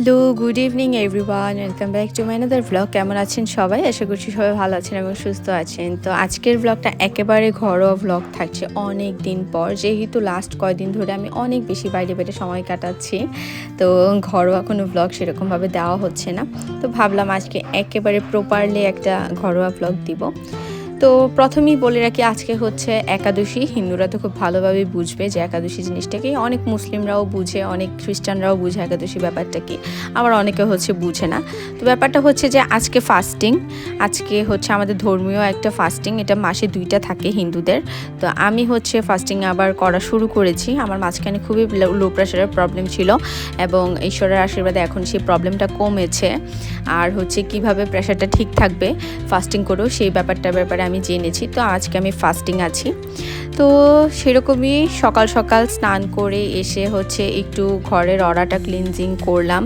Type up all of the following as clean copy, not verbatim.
Hello, good evening everyone, welcome back to my another vlog. কেমন আছেন সবাই? আশা করছি সবাই ভালো আছেন এবং সুস্থ আছেন। তো আজকের ভ্লগটা একেবারে ঘরোয়া ভ্লগ থাকছে অনেক দিন পর, যেহেতু লাস্ট কয়েকদিন ধরে আমি অনেক বেশি বাইরে বাইরে সময় কাটাচ্ছি, তো ঘরোয়া কোনো ভ্লগ সেরকমভাবে দেওয়া হচ্ছে না। তো ভাবলাম আজকে একেবারে প্রপারলি একটা ঘরোয়া ভ্লগ দিব। তো প্রথমেই বলে রাখি, আজকে হচ্ছে একাদশী। হিন্দুরা তো খুব ভালোভাবে বুঝবে যে একাদশী জিনিসটাকে, অনেক মুসলিমরাও বুঝে, অনেক খ্রিস্টানরাও বুঝে একাদশী ব্যাপারটা কি, আবার অনেকে হচ্ছে বুঝে না। তো ব্যাপারটা হচ্ছে যে আজকে ফাস্টিং, আজকে হচ্ছে আমাদের ধর্মীয় একটা ফাস্টিং, এটা মাসে 2টা থাকে হিন্দুদের। তো আমি হচ্ছে ফাস্টিং আবার করা শুরু করেছি। আমার মাঝখানে খুবই লো প্রেশারের প্রবলেম ছিল এবং ঈশ্বরের আশীর্বাদে এখন সেই প্রবলেমটা কমেছে। আর হচ্ছে কিভাবে প্রেশারটা ঠিক থাকবে ফাস্টিং করেও, সেই ব্যাপারে আমি জেনেছি। তো আজকে আমি ফাস্টিং আছি। তো সেরকমই সকাল সকাল স্নান করে এসে হচ্ছে একটু ঘরের অরাটা ক্লিনজিং করলাম।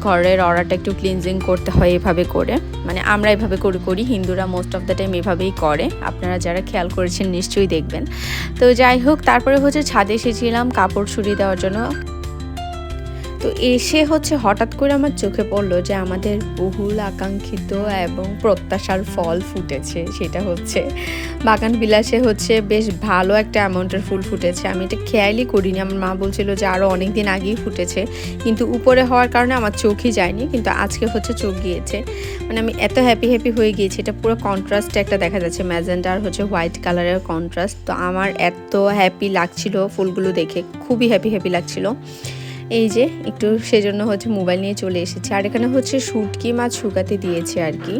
ঘরের অরাটা একটু ক্লিনজিং করতে হয় এভাবে করে, মানে আমরা এভাবে করি, হিন্দুরা মোস্ট অফ দ্য টাইম এভাবেই করে। আপনারা যারা খেয়াল করেছেন নিশ্চয়ই দেখবেন। তো যাই হোক, তারপরে হচ্ছে ছাদে এসেছিলাম কাপড় ছুরি দেওয়ার জন্য। তো এসে হচ্ছে হঠাৎ করে আমার চোখে পড়লো যে আমাদের বহুল আকাঙ্ক্ষিত এবং প্রত্যাশার ফল ফুটেছে। সেটা হচ্ছে বাগান বিলাসে হচ্ছে বেশ ভালো একটা অ্যামাউন্টের ফুল ফুটেছে। আমি এটা খেয়ালই করিনি। আমার মা বলছিল যে আরও অনেক দিন আগেই ফুটেছে, কিন্তু উপরে হওয়ার কারণে আমার চোখই যায়নি, কিন্তু আজকে হচ্ছে চোখ গিয়েছে। মানে আমি এত হ্যাপি হয়ে গিয়েছি। এটা পুরো কন্ট্রাস্ট একটা দেখা যাচ্ছে, ম্যাজেন্ডা আর হচ্ছে হোয়াইট কালারের কন্ট্রাস্ট। তো আমার এত হ্যাপি লাগছিল ফুলগুলো দেখে, খুবই হ্যাপি লাগছিল। এই যে একটু সেজন্য হচ্ছে মোবাইল নিয়ে চলে এসেছে। আর এখানে হচ্ছে শুটকি মাছ শুকাতে দিয়েছে আর কি।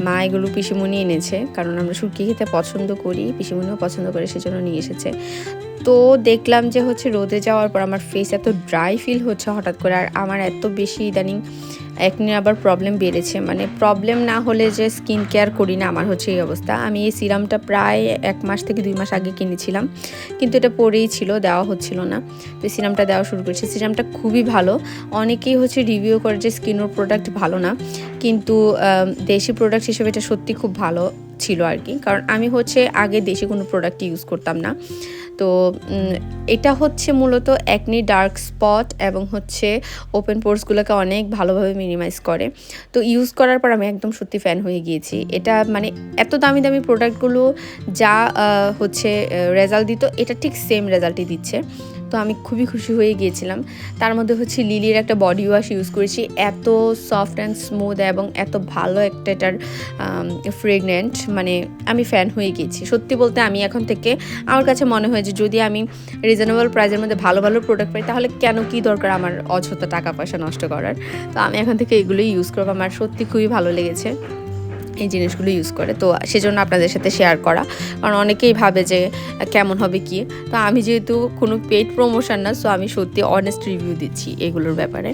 মা এগুলো পিসিমণি এনেছে, কারণ আমরা শুটকি খেতে পছন্দ করি, পিসিমণিও পছন্দ করে, সেজন্য নিয়ে এসেছে। তো দেখলাম যে হচ্ছে রোদে যাওয়ার পর আমার ফেস এত ড্রাই ফিল হচ্ছে হঠাৎ করে। আর আমার এত বেশি ইদানিং একনি আবার প্রবলেম বেড়েছে, মানে প্রবলেম না হলে যে স্কিন কেয়ার করি না, আমার হচ্ছে এই অবস্থা। আমি এই সিরামটা প্রায় 1 মাস থেকে 2 মাস আগে কিনেছিলাম, কিন্তু এটা পরেই ছিল, দেওয়া হচ্ছিল না। তো সিরামটা দেওয়া শুরু করেছি। সিরামটা খুবই ভালো। অনেকেই হচ্ছে রিভিউ করে যে স্কিনের প্রোডাক্ট ভালো না, কিন্তু দেশি প্রোডাক্ট হিসেবে এটা সত্যি খুব ভালো ছিল আর কি। কারণ আমি হচ্ছে আগে দেশি কোনো প্রোডাক্ট ইউজ করতাম না। তো এটা হচ্ছে মূলত একনি ডার্ক স্পট এবং হচ্ছে ওপেন পোর্সগুলোকে অনেক ভালোভাবে মিনিমাইজ করে। তো ইউজ করার পর আমি একদম সত্যি ফ্যান হয়ে গিয়েছি। এটা মানে এত দামি প্রোডাক্টগুলো যা হচ্ছে রেজাল্ট দিত, এটা ঠিক সেম রেজাল্টই দিচ্ছে। তো আমি খুবই খুশি হয়ে গিয়েছিলাম। তার মধ্যে হচ্ছে লিলির একটা বডি ওয়াশ ইউজ করেছি, এত সফট অ্যান্ড স্মুথ এবং এত ভালো একটা এটার ফ্রেগনেন্ট, মানে আমি ফ্যান হয়ে গিয়েছি। সত্যি বলতে আমি এখন থেকে আমার কাছে মনে হয় যে যদি আমি রিজনেবল প্রাইসের মধ্যে ভালো প্রোডাক্ট পাই, তাহলে কেন কি দরকার আমার অযথা টাকা পয়সা নষ্ট করার। তো আমি এখন থেকে এগুলোই ইউজ করবো। আমার সত্যি খুবই ভালো লেগেছে এই জিনিসগুলো ইউজ করে। তো সেজন্য আপনাদের সাথে শেয়ার করা, কারণ অনেকেই ভাবে যে কেমন হবে কি। তো আমি যেহেতু কোনো পেইড প্রমোশন না, সো আমি সত্যি অনেস্ট রিভিউ দিচ্ছি এগুলোর ব্যাপারে।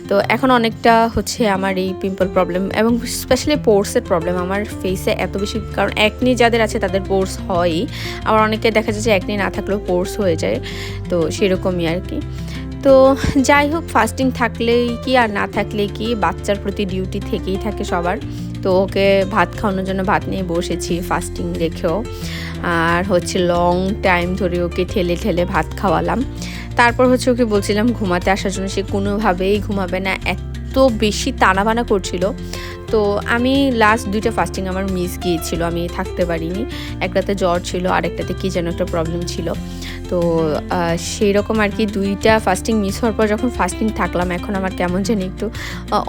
তো এখন অনেকটা হচ্ছে আমার এই পিম্পল প্রবলেম এবং স্পেশালি পোর্সের প্রবলেম আমার ফেসে এত বেশি, কারণ একনি যাদের আছে তাদের পোর্স হয়ই, আবার অনেকে দেখা যাচ্ছে একনি না থাকলেও পোর্স হয়ে যায়। তো সেরকমই আর কি। তো যাই হোক, ফাস্টিং থাকলেই কি আর না থাকলেই কি, বাচ্চার প্রতি ডিউটি থেকেই থাকে সবার। তো ওকে ভাত খাওয়ানোর জন্য ভাত নিয়ে বসেছি ফাস্টিং রেখেও, আর হচ্ছে লং টাইম ধরে ওকে ঠেলে ভাত খাওয়ালাম। তারপর হচ্ছে ওকে বলছিলাম ঘুমাতে আসার জন্য, সে কোনোভাবেই ঘুমাবে না, এত বেশি টানাবানা করছিল। তো আমি লাস্ট 2টা ফাস্টিং আমার মিস গিয়েছিল, আমি থাকতে পারিনি। একটাতে জ্বর ছিল, আরেকটাতে কি যেন একটা প্রবলেম ছিল। তো সেই রকম আর কি 2টা ফাস্টিং মিস হওয়ার পর যখন ফাস্টিং থাকলাম, এখন আমার কেমন জানি একটু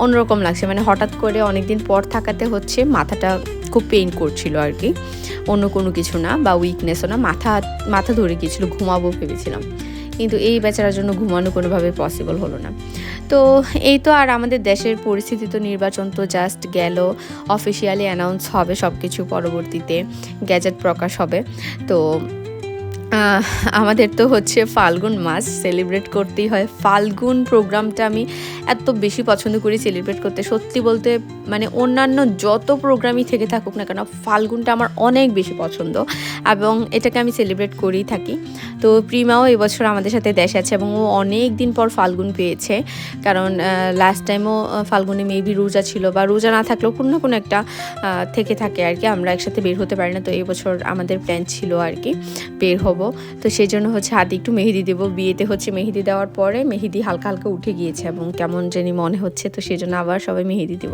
অন্যরকম লাগছে। মানে হঠাৎ করে অনেকদিন পর থাকাতে হচ্ছে মাথাটা খুব পেইন করছিল আর কি, অন্য কোনো কিছু না, বা উইকনেসও না, মাথা ধরে গিয়েছিলো, ঘুমাবো ভেবেছিলাম, কিন্তু এই বেচারার জন্য ঘুমানো কোনোভাবে পসিবল হলো না। তো এই তো। আর আমাদের দেশের পরিস্থিতি তো, নির্বাচন তো জাস্ট গেল, অফিসিয়ালি অ্যানাউন্স হবে সব কিছু, পরবর্তীতে গ্যাজেট প্রকাশ হবে। তো আমাদের তো হচ্ছে ফাল্গুন মাস সেলিব্রেট করতেই হয়। ফাল্গুন প্রোগ্রামটা আমি এত বেশি পছন্দ করি সেলিব্রেট করতে, সত্যি বলতে। মানে অন্যান্য যত প্রোগ্রামই থেকে থাকুক না কেন, ফাল্গুনটা আমার অনেক বেশি পছন্দ এবং এটাকে আমি সেলিব্রেট করেই থাকি। তো প্রিমাও এবছর আমাদের সাথে দেশে আছে এবং ও অনেক দিন পর ফাল্গুন পেয়েছে, কারণ লাস্ট টাইমও ফাল্গুনে মেবি রোজা ছিল, বা রোজা না থাকলেও কোনো না কোনো একটা থেকে থাকে আর কি, আমরা একসাথে বের হতে পারি না। তো এবছর আমাদের প্ল্যান ছিল আর কি বের হব, তো সেই জন্য হচ্ছে হাতে একটু মেহেদি দেবো। বিয়েতে হচ্ছে মেহেদি দেওয়ার পরে মেহেদি হালকা হালকা উঠে গিয়েছে এবং কেমন জানি মনে হচ্ছে, তো সেই জন্য আবার সবাই মেহেদি দিব।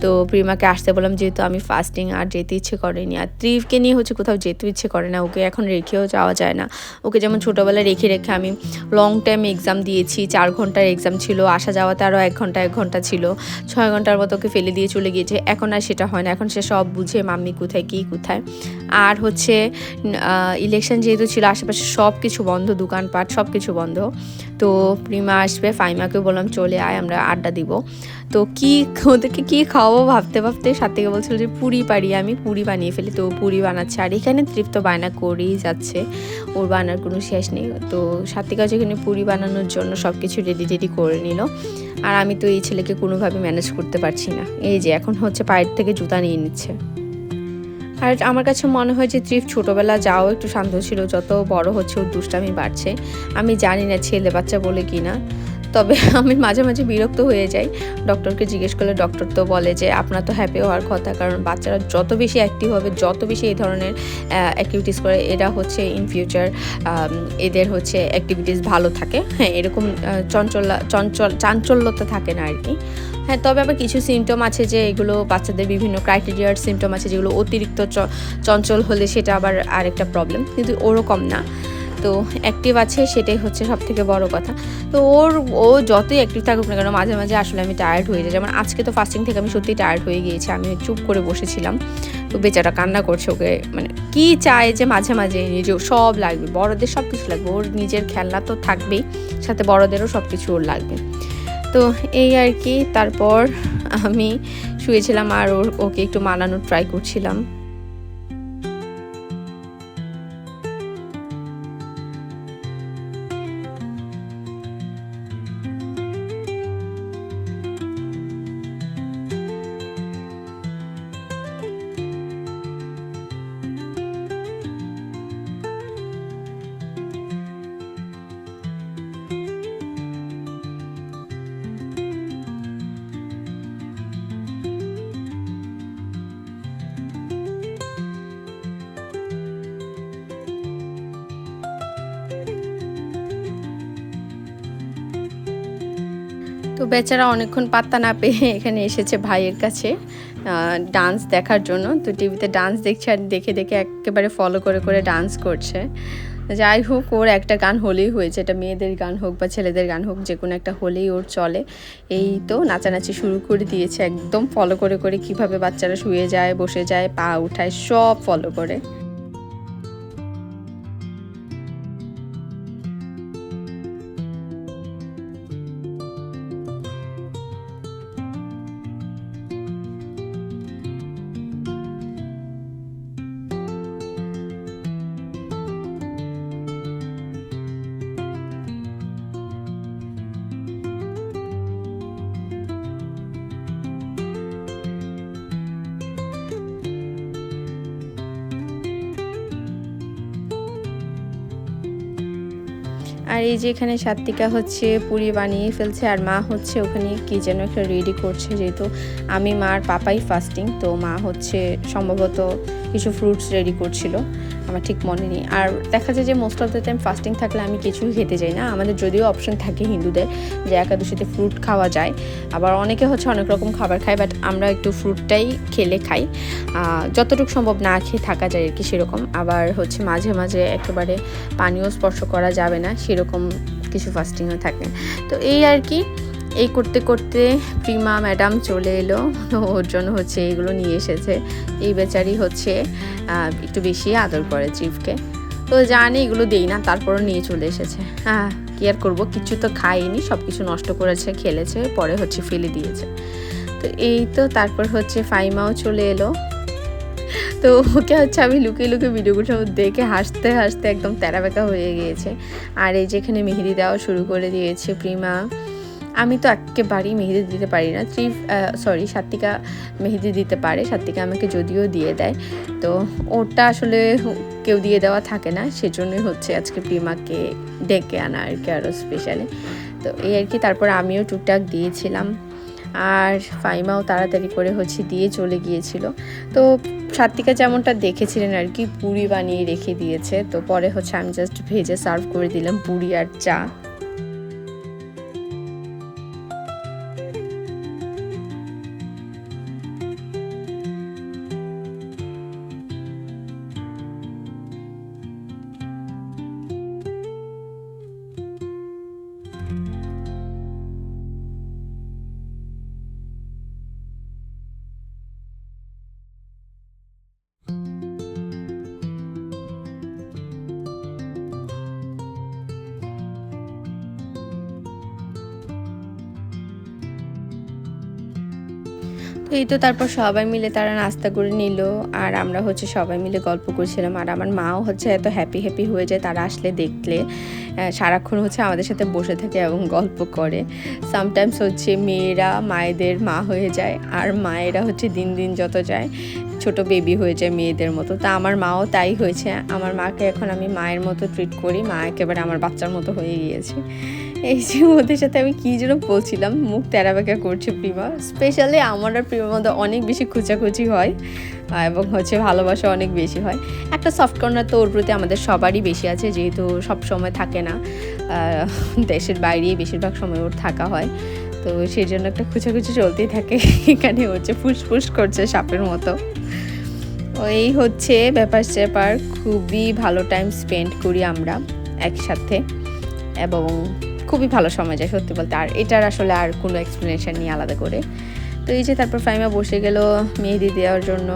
তো প্রিমাকে আসতে বললাম, যেহেতু আমি ফাস্টিং আর যেতে ইচ্ছে করেনি, আর ত্রিভকে নিয়ে হচ্ছে কোথাও যেতে ইচ্ছে করে না, ওকে এখন রেখেও যাওয়া যায় না। ওকে যেমন ছোটোবেলায় রেখে রেখে আমি লং টাইম এক্সাম দিয়েছি, 4 ঘন্টার এক্সাম ছিল, আসা যাওয়াতে আরও 1 ঘন্টা ছিল, 6 ঘন্টার মতো ওকে ফেলে দিয়ে চলে গিয়েছে। এখন আর সেটা হয় না, এখন সে সব বুঝে মাম্মি কোথায় কী কোথায়। আর হচ্ছে ইলেকশন যেহেতু ছিল, আশেপাশে সব কিছু বন্ধ, দোকানপাট সব কিছু বন্ধ। তো প্রিমা আসবে, ফাইমাকে বললাম চলে আয়, আমরা আড্ডা দিব। তো ওদেরকে কী খাওয়াবো ভাবতে ভাবতে সাথীকে বলছিল যে পুরি পারি, আমি পুরি বানিয়ে ফেলি। তো পুরি বানাচ্ছে, আর এখানে তৃপ্ত বায়না করেই যাচ্ছে, ওর বানার কোনো শেষ নেই। তো সাথীকা যেখানে পুরি বানানোর জন্য সব কিছু রেডি করে নিল, আর আমি তো এই ছেলেকে কোনোভাবে ম্যানেজ করতে পারছি না। এই যে এখন হচ্ছে পায়ের থেকে জুতা নিয়ে নিচ্ছে। আর আমার কাছে মনে হয় যে ত্রিফ ছোটোবেলা যাও একটু শান্ত ছিল, যত বড় হচ্ছে ওর দুষ্টামি বাড়ছে। আমি জানি না ছেলে বাচ্চা বলে কি না, তবে আমি মাঝে মাঝে বিরক্ত হয়ে যাই। ডক্টরকে জিজ্ঞেস করলে ডক্টর তো বলে যে আপনার তো হ্যাপি হওয়ার কথা, কারণ বাচ্চারা যত বেশি অ্যাক্টিভ হবে, যত বেশি এই ধরনের অ্যাক্টিভিটিস করে, এরা হচ্ছে ইন ফিউচার এদের হচ্ছে অ্যাক্টিভিটিস ভালো থাকে। হ্যাঁ, এরকম চাঞ্চল্যতা থাকে না আর কি। হ্যাঁ, তবে আবার কিছু সিমটম আছে যে এগুলো বাচ্চাদের বিভিন্ন ক্রাইটেরিয়ার সিমটম আছে, যেগুলো অতিরিক্ত চঞ্চল হলে সেটা আবার আরেকটা প্রবলেম, কিন্তু ওরকম না। তো অ্যাক্টিভ আছে, সেটাই হচ্ছে সব থেকে বড় কথা। তো ও যতই অ্যাক্টিভ থাকুক না কেন, মাঝে মাঝে আসলে আমি টায়ার্ড হয়ে যাই। যেমন আজকে তো ফাস্টিং থেকে আমি সত্যিই টায়ার্ড হয়ে গিয়েছি, আমি চুপ করে বসেছিলাম। তো বেচারা কান্না করছে, ওকে মানে কি চায় যে মাঝে মাঝে নিজেও সব লাগবে, বড়দের সব কিছু লাগবে, ওর নিজের খেলনা তো থাকবেই, সাথে বড়দেরও সব কিছু ওর লাগবে। তো এই আর কি। তারপর আমি শুয়েছিলাম আর ওকে একটু মানানোর ট্রাই করছিলাম। তো বেচারা অনেকক্ষণ পাত্তা না পেয়ে এখানে এসেছে ভাইয়ের কাছে ডান্স দেখার জন্য। তো টিভিতে ডান্স দেখছে, আর দেখে দেখে একেবারে ফলো করে করে ডান্স করছে। যাই হোক, ওর একটা গান হলেই হয়েছে, এটা মেয়েদের গান হোক বা ছেলেদের গান হোক, যে কোনো একটা হলেই ওর চলে। এই তো নাচানাচি শুরু করে দিয়েছে, একদম ফলো করে করে কীভাবে বাচ্চারা শুয়ে যায়, বসে যায়, পা উঠায়, সব ফলো করে। আর এই যে এখানে সাত্বিকা হচ্ছে পুরি বানিয়ে ফেলছে, আর মা হচ্ছে ওখানে কি যেন একটা রেডি করছে। যেহেতু আমি মার পাপাই ফাস্টিং, তো মা হচ্ছে সম্ভবত কিছু ফ্রুটস রেডি করছিল, আমার ঠিক মনে নেই। আর দেখা যায় যে most of the time fasting থাকলে আমি কিছুই খেতে যাই না। আমাদের যদিও অপশন থাকে হিন্দুদের যে একাদশীতে ফ্রুট খাওয়া যায়, আবার অনেকে হচ্ছে অনেক রকম খাবার খায়, বাট আমরা একটু ফ্রুটটাই খেলে খাই, যতটুকু সম্ভব না খেয়ে থাকা যায় আর কি সেরকম। আবার হচ্ছে মাঝে মাঝে একেবারে পানীয় স্পর্শ করা যাবে না, সেরকম কিছু ফাস্টিংও থাকে। তো এই আর কি, এই করতে করতে প্রিমা ম্যাডাম চলে এলো, তো ওর জন্য হচ্ছে এইগুলো নিয়ে এসেছে। এই বেচারি হচ্ছে একটু বেশি আদর করে চিফকে, তো জানি এগুলো দেই না, তারপরও নিয়ে চলে এসেছে। হ্যাঁ, কি আর করবো, কিছু তো খাইনি, সব কিছু নষ্ট করেছে, খেলেছে, পরে হচ্ছে ফেলে দিয়েছে। তো এই তো তারপর হচ্ছে ফাইমাও চলে এলো। তো ওকে হচ্ছে আমি লুকিয়ে লুকিয়ে ভিডিওগুলো দেখে হাসতে হাসতে একদম তেরাবেকা হয়ে গিয়েছে। আর এই যে এখানে মেহেদি দেওয়া শুরু করে দিয়েছে প্রিমা। আমি তো একেবারেই মেহেদি দিতে পারি না, সাত্বিকা মেহেদি দিতে পারে, সাত্বিকা আমাকে যদিও দিয়ে দেয়, তো ওটা আসলে কেউ দিয়ে দেওয়া থাকে না, সেজন্যই হচ্ছে আজকে প্রিমাকে ডেকে আনা আর কি, আরও স্পেশালি। তো এই আর কি, তারপর আমিও টুকটাক দিয়েছিলাম। আর ফাইমাও তাড়াতাড়ি করে হচ্ছে দিয়ে চলে গিয়েছিল। তো সাত্বিকা যেমনটা দেখেছিলেন আর কি, পুরি বানিয়ে রেখে দিয়েছে। তো পরে হচ্ছে আমি জাস্ট ভেজে সার্ভ করে দিলাম পুরি আর চা। তো এই তো তারপর সবাই মিলে তারা নাস্তা করে নিল, আর আমরা হচ্ছে সবাই মিলে গল্প করছিলাম। আর আমার মাও হচ্ছে এত হ্যাপি হ্যাপি হয়ে যায় তারা আসলে, দেখলে সারাক্ষণ হচ্ছে আমাদের সাথে বসে থাকে এবং গল্প করে। সামটাইমস হচ্ছে মেয়েরা মায়েদের মা হয়ে যায়, আর মায়েরা হচ্ছে দিন দিন যত যায় ছোট বেবি হয়ে যায় মেয়েদের মতো। তা আমার মাও তাই হয়েছে, আমার মাকে এখন আমি মায়ের মতো ট্রিট করি, মা একেবারে আমার বাচ্চার মতো হয়ে গিয়েছে। এই যে ওদের সাথে আমি কী যেন বলছিলাম, মুখ তেরাবেকা করছে প্রিমা। স্পেশালি আমার আর প্রিমার মধ্যে অনেক বেশি খুচাখুচি হয় এবং হচ্ছে ভালোবাসা অনেক বেশি হয়। একটা সফট কর্নার তো ওর প্রতি আমাদের সবারই বেশি আছে, যেহেতু সব সময় থাকে না, দেশের বাইরেই বেশিরভাগ সময় ওর থাকা হয়। তো সেই জন্য একটা খুচাখুচি চলতেই থাকে। এখানে হচ্ছে ফুসফুস করছে সাপের মতো। এই হচ্ছে ব্যাপার স্যাপার, খুবই ভালো টাইম স্পেন্ড করি আমরা একসাথে এবং খুবই ভালো সময় যায় সত্যি বলতে। আর এটার আসলে আর কোনো এক্সপ্লেনেশন নিয়ে আলাদা করে। তো এই যে তারপর ফাইমা বসে গেল মেহেদি দেওয়ার জন্য।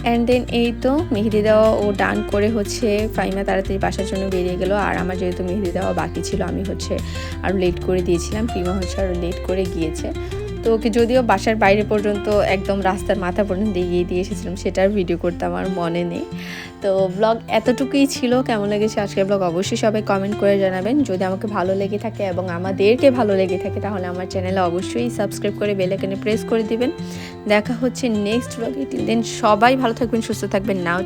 অ্যান্ড দেন এই তো মেহেদি দেওয়া ও ডান করে হচ্ছে ফাইমা তাড়াতাড়ি বাসার জন্য বেরিয়ে গেল। আর আমার যেহেতু মেহেদি দেওয়া বাকি ছিল, আমি হচ্ছে আরও লেট করে দিয়েছিলাম, প্রিমা হচ্ছে আরও লেট করে গিয়েছে। তো ওকে যদিও বাসার বাইরে পর্যন্ত একদম রাস্তার মাথা পর্যন্ত এগিয়ে দিয়ে এসেছিলাম, সেটার ভিডিও করতে আমার মনে নেই। তো ব্লগ এতটুকুই ছিল। কেমন লেগেছে আজকের ব্লগ অবশ্যই সবাই কমেন্ট করে জানাবেন। যদি আমাকে ভালো লেগে থাকে এবং আমাদেরকে ভালো লেগে থাকে তাহলে আমার চ্যানেলে অবশ্যই সাবস্ক্রাইব করে বেল আইকনে প্রেস করে দিবেন। দেখা হচ্ছে নেক্সট ব্লগে। টিল দেন সবাই ভালো থাকবেন, সুস্থ থাকবেন। নাও